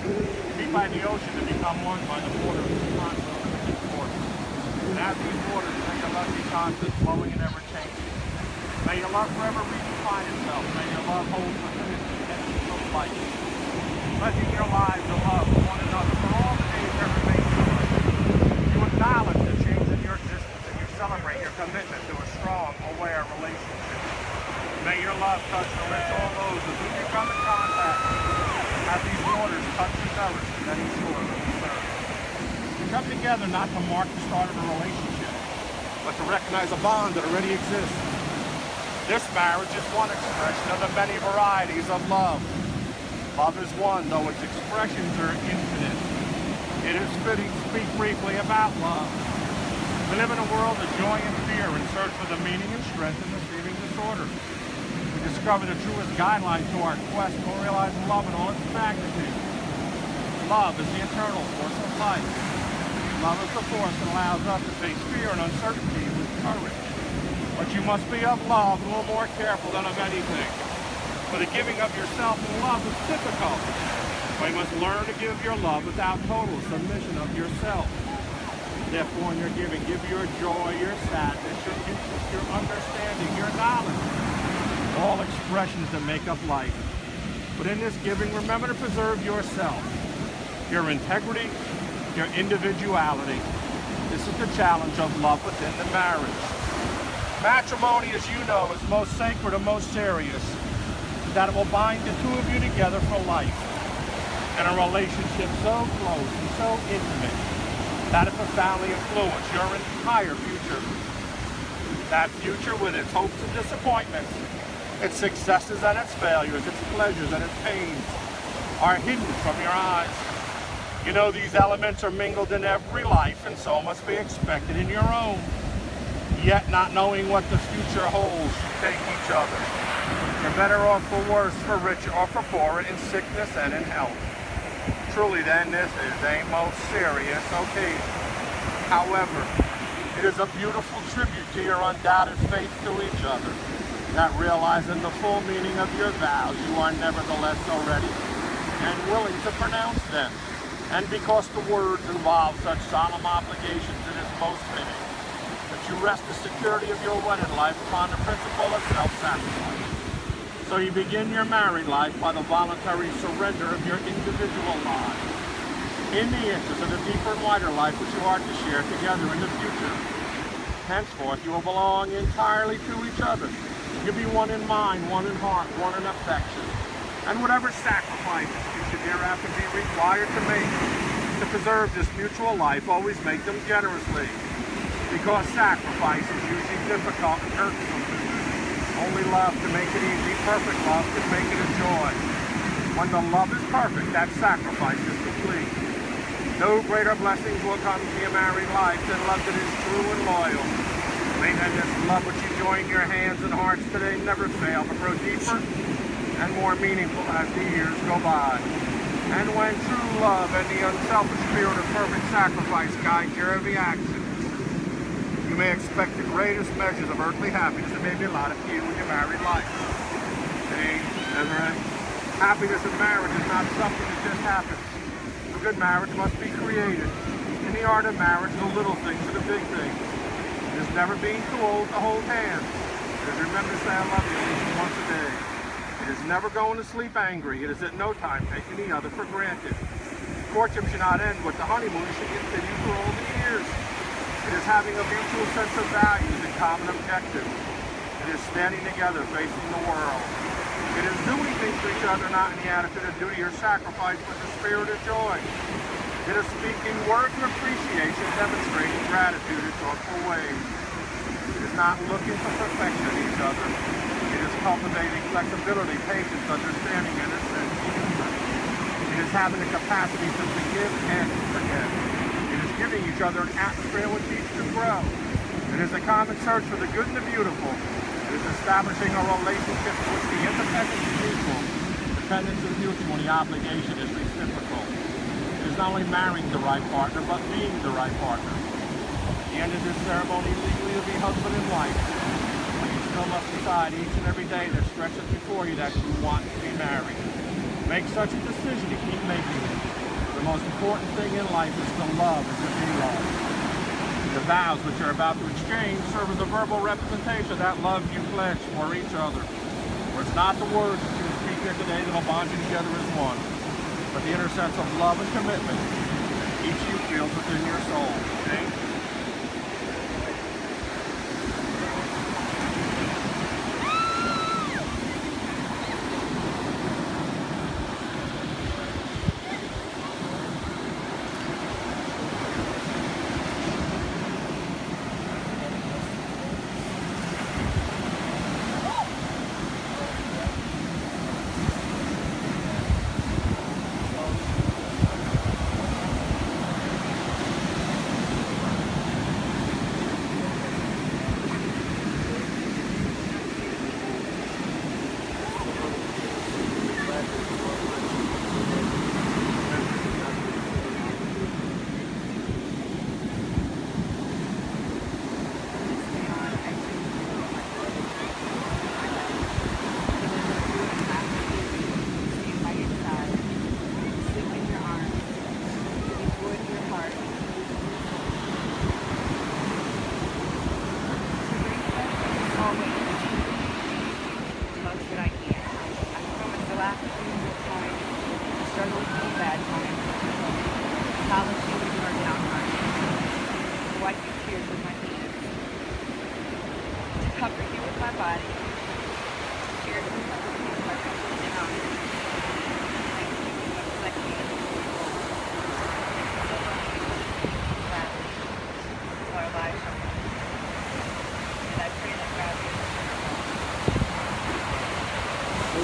Meet by the ocean to become one by the water of the continent of its waters. And as these waters, may your love be constant, flowing and ever changing. May your love forever redefine itself. May your love hold within it the essence of life. Pledging your lives to love one another for all the days that remain to us. You acknowledge the change in your existence and you celebrate your commitment to a strong, aware relationship. May your love touch and enrich all those with whom you come in contact as these waters touch and nourish many shores of the earth. We come together not to mark the start of a relationship, but to recognize a bond that already exists. This marriage is one expression of the many varieties of love. Love is one, though its expressions are infinite. It is fitting to speak briefly about love. We live in a world of joy and fear in search for the meaning and strength in the seeming disorder. We discover the truest guideline to our quest to realize love in all its magnitude. Love is the eternal force of life. Love is the force that allows us to face fear and uncertainty with courage. But you must be of love a little more careful than of anything. For the giving of yourself in love is difficult. But you must learn to give your love without total submission of yourself. Therefore, in your giving, give your joy, your sadness, your interest, your understanding, your knowledge. All expressions that make up life. But in this giving, remember to preserve yourself, your integrity, your individuality. This is the challenge of love within the marriage. Matrimony, as you know, is most sacred and most serious, that it will bind the two of you together for life in a relationship so close and so intimate that it profoundly influences your entire future. That future with its hopes and disappointments, its successes and its failures, its pleasures and its pains are hidden from your eyes. You know these elements are mingled in every life and so must be expected in your own. Yet not knowing what the future holds, you take each other. You're better off for worse, for richer or for poorer, in sickness and in health. Truly then, this is a most serious occasion. However, it is a beautiful tribute to your undoubted faith to each other, that realizing the full meaning of your vows, you are nevertheless so ready and willing to pronounce them. And because the words involve such solemn obligations, it is most fitting that you rest the security of your wedded life upon the principle of self-sacrifice. So you begin your married life by the voluntary surrender of your individual lives, in the interest of the deeper and wider life which you are to share together in the future. Henceforth, you will belong entirely to each other. You'll be one in mind, one in heart, one in affection. And whatever sacrifices you should thereafter be required to make to preserve this mutual life, always make them generously, because sacrifice is usually difficult and irksome. Only love can make it easy. Perfect love can make it a joy. When the love is perfect, that sacrifice is complete. No greater blessings will come to your married life than love that is true and loyal. May then this love which you join your hands and hearts today never fail, but grow deeper and more meaningful as the years go by. And when true love and the unselfish spirit of perfect sacrifice guide your every action, you may expect the greatest measures of earthly happiness that may be allotted to you in your married life. See, Desiree, happiness in marriage is not something that just happens. A good marriage must be created. In the art of marriage, the little things are the big things. It is never being too old to hold hands. It is remember to say I love you at least once a day. It is never going to sleep angry. It is at no time taking the other for granted. Courtship should not end with the honeymoon. It should continue for all the years. It is having a mutual sense of values and common objectives. It is standing together facing the world. It is doing things for each other, not in the attitude of duty or sacrifice, but the spirit of joy. It is speaking words of appreciation, demonstrating gratitude in thoughtful ways. It is not looking for perfection in each other. It is cultivating flexibility, patience, understanding, and a sense of humor. It is having the capacity to forgive and forget. It is giving each other an atmosphere in which each can grow. It is a common search for the good and the beautiful. It is establishing a relationship in which the independence is equal, dependence is mutual, and the obligation is reciprocal. It is not only marrying the right partner, but being the right partner. At the end of this ceremony, legally you'll be husband and wife. But you still must decide each and every day that stretches before you that you want to be married. Make such a decision to keep making it. The most important thing in life is to love and to be loved. The vows which you're about to exchange serve as a verbal representation of that love you pledge for each other. For it's not the words that you speak here today that will bond you together as one, but the inner sense of love and commitment that each of you feels within your soul. Okay?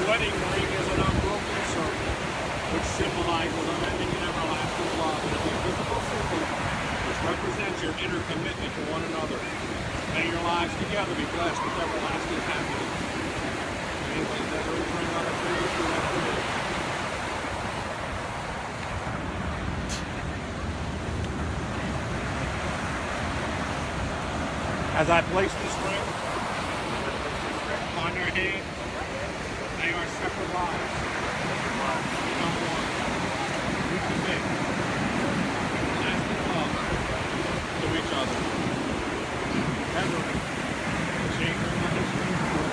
Wedding ring is an unbroken circle, which symbolizes unending and everlasting love. It is a visible symbol which represents your inner commitment to one another. May your lives together be blessed with everlasting happiness. Anyway, Desiree, bring on the fingers to that today. As I place this ring on your hand, they are separate lives. Become one. We commit lasting love to each other. Desiree, change your history for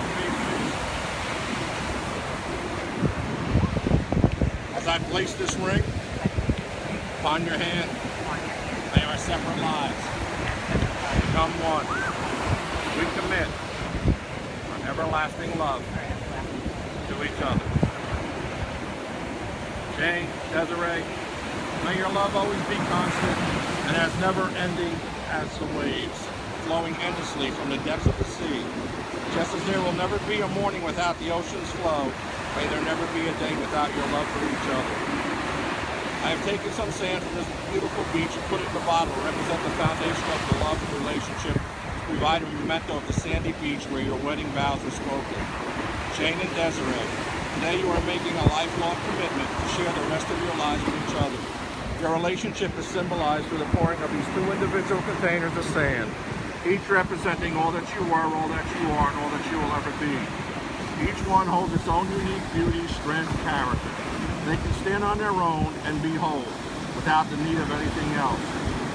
as I place this ring upon your hand, they are separate lives. Become one. We commit an everlasting love to each other. Jane, Desiree, may your love always be constant and as never-ending as the waves, flowing endlessly from the depths of the sea. Just as there will never be a morning without the ocean's flow, may there never be a day without your love for each other. I have taken some sand from this beautiful beach and put it in the bottle to represent the foundation of the love and relationship, to provide a memento of the sandy beach where your wedding vows were spoken. Jane and Desiree, today you are making a lifelong commitment to share the rest of your lives with each other. Your relationship is symbolized through the pouring of these two individual containers of sand, each representing all that you were, all that you are, and all that you will ever be. Each one holds its own unique beauty, strength, character. They can stand on their own and be whole, without the need of anything else.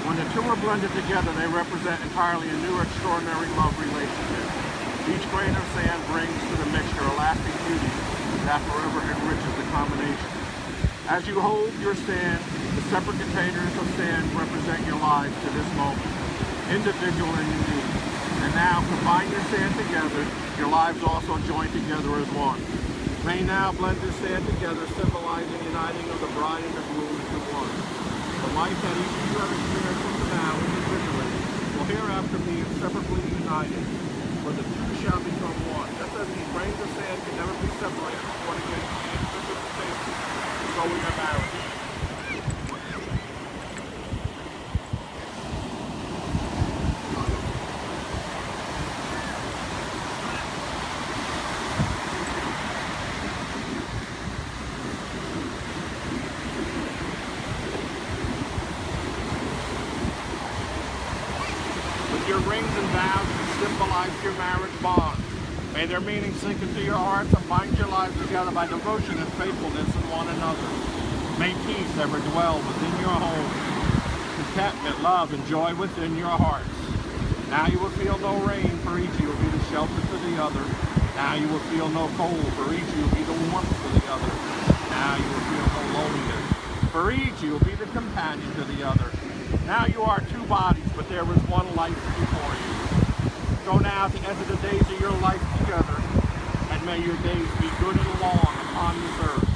When the two are blended together, they represent entirely a new, extraordinary love relationship. Each grain of sand brings to the mixture a lasting beauty that forever enriches the combination. As you hold your sand, the separate containers of sand represent your lives to this moment, individual and unique. And now, combine your sand together, your lives also join together as one. May now blend your sand together, symbolizing the uniting of the bride and the groom into one. The life that each of you have experienced from now individually will hereafter be inseparably united, for the two shall become one. Just as these grains of sand can never be separated according to the individual safety, so we are married. Your rings and vows symbolize your marriage bond. May their meaning sink into your hearts and bind your lives together by devotion and faithfulness in one another. May peace ever dwell within your home. Contentment, love, and joy within your hearts. Now you will feel no rain, for each you will be the shelter to the other. Now you will feel no cold, for each you will be the warmth to the other. Now you will feel no loneliness, for each you will be the companion to the other. Now you are two bodies, but there is one life before you. Go now to enter the days of your life together, and may your days be good and long upon this earth.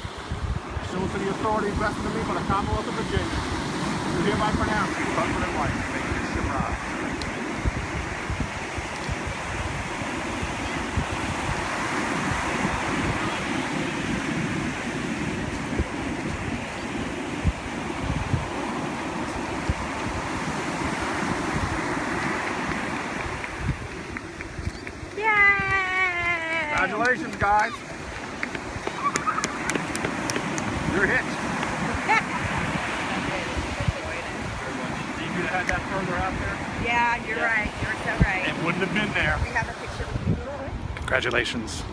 Pursuant to the authority vested in me by the Commonwealth of Virginia, you hereby pronounce you husband and wife. May you survive. Congratulations, guys. You're hitched. You could have had that further out there. Yeah, you're right. You're so right. It wouldn't have been there. We have a picture with you. Congratulations.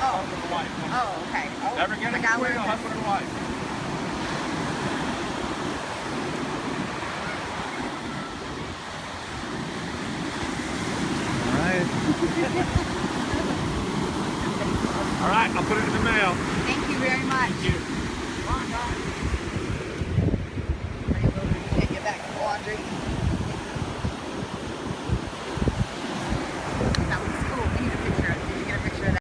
Oh, okay. Never get it between a husband and wife.